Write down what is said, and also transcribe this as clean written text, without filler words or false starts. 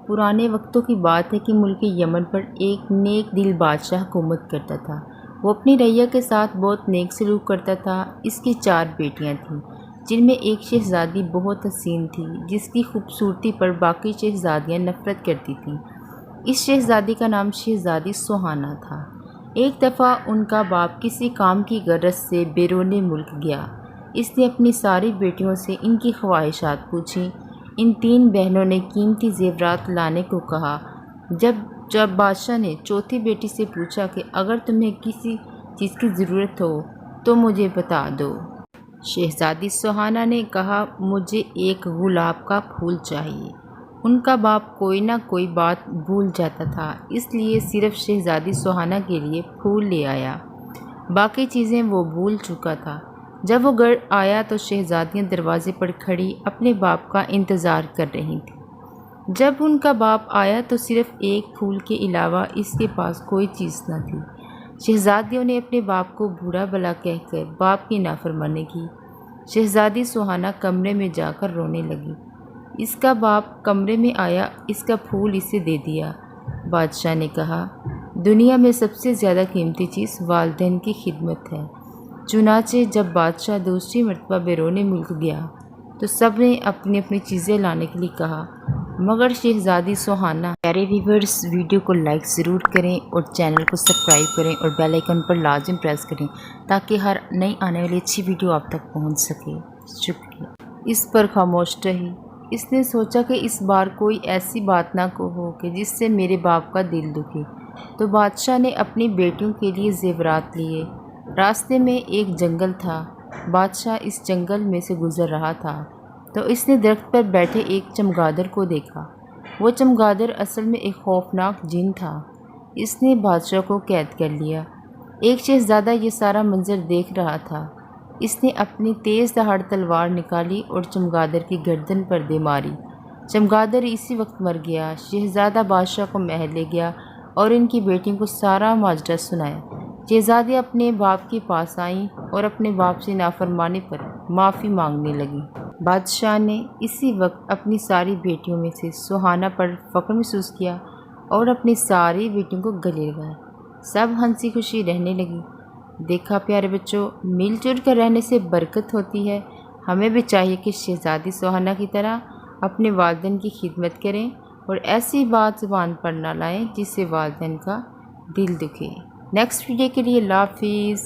پرانے وقتوں کی بات ہے کہ ملک یمن پر ایک نیک دل بادشاہ حکومت کرتا تھا۔ وہ اپنی رعیہ کے ساتھ بہت نیک سلوک کرتا تھا۔ اس کی 4 بیٹیاں تھیں، جن میں ایک شہزادی بہت حسین تھی، جس کی خوبصورتی پر باقی شہزادیاں نفرت کرتی تھیں۔ اس شہزادی کا نام شہزادی سوہانہ تھا۔ ایک دفعہ ان کا باپ کسی کام کی غرض سے بیرون ملک گیا۔ اس نے اپنی ساری بیٹیوں سے ان کی خواہشات پوچھیں۔ ان 3 بہنوں نے قیمتی زیورات لانے کو کہا۔ جب بادشاہ نے چوتھی بیٹی سے پوچھا کہ اگر تمہیں کسی چیز کی ضرورت ہو تو مجھے بتا دو۔ شہزادی سوہانہ نے کہا، مجھے ایک گلاب کا پھول چاہیے۔ ان کا باپ کوئی نہ کوئی بات بھول جاتا تھا، اس لیے صرف شہزادی سوہانہ کے لیے پھول لے آیا۔ باقی چیزیں وہ بھول چکا تھا۔ جب وہ گھر آیا تو شہزادیاں دروازے پر کھڑی اپنے باپ کا انتظار کر رہی تھیں۔ جب ان کا باپ آیا تو صرف ایک پھول کے علاوہ اس کے پاس کوئی چیز نہ تھی۔ شہزادیوں نے اپنے باپ کو برا بھلا کہہ کر باپ کی نافرمانی کی۔ شہزادی سوہانہ کمرے میں جا کر رونے لگی۔ اس کا باپ کمرے میں آیا، اس کا پھول اسے دے دیا۔ بادشاہ نے کہا، دنیا میں سب سے زیادہ قیمتی چیز والدین کی خدمت ہے۔ چنانچہ جب بادشاہ دوسری مرتبہ بیرون ملک گیا تو سب نے اپنی اپنی چیزیں لانے کے لیے کہا، مگر شہزادی سوہانہ۔ پیارے ویورز، ویڈیو کو لائک ضرور کریں اور چینل کو سبسکرائب کریں اور بیل آئیکن پر لازم پریس کریں تاکہ ہر نئی آنے والی اچھی ویڈیو آپ تک پہنچ سکے۔ شکریہ۔ اس پر خاموش رہی۔ اس نے سوچا کہ اس بار کوئی ایسی بات نہ ہو کہ جس سے میرے باپ کا دل دکھے، تو بادشاہ نے اپنی بیٹیوں کے لیے زیورات لیے۔ راستے میں ایک جنگل تھا۔ بادشاہ اس جنگل میں سے گزر رہا تھا تو اس نے درخت پر بیٹھے ایک چمگادڑ کو دیکھا۔ وہ چمگادڑ اصل میں ایک خوفناک جن تھا۔ اس نے بادشاہ کو قید کر لیا۔ ایک شہزادہ یہ سارا منظر دیکھ رہا تھا۔ اس نے اپنی تیز دھاڑ تلوار نکالی اور چمگادڑ کی گردن پر دے ماری۔ چمگادڑ اسی وقت مر گیا۔ شہزادہ بادشاہ کو محل لے گیا اور ان کی بیٹیوں کو سارا ماجرا سنایا۔ شہزادی اپنے باپ کے پاس آئیں اور اپنے باپ سے نافرمانی پر معافی مانگنے لگیں۔ بادشاہ نے اسی وقت اپنی ساری بیٹیوں میں سے سوہانہ پر فخر محسوس کیا اور اپنی ساری بیٹیوں کو گلے لگایا۔ سب ہنسی خوشی رہنے لگی۔ دیکھا پیارے بچوں، مل جل کر رہنے سے برکت ہوتی ہے۔ ہمیں بھی چاہیے کہ شہزادی سوہانہ کی طرح اپنے والدین کی خدمت کریں اور ایسی بات زبان پر نہ لائیں جس سے والدین کا دل دکھے۔ نیکسٹ ویڈیو کے لیے اللہ حافظ۔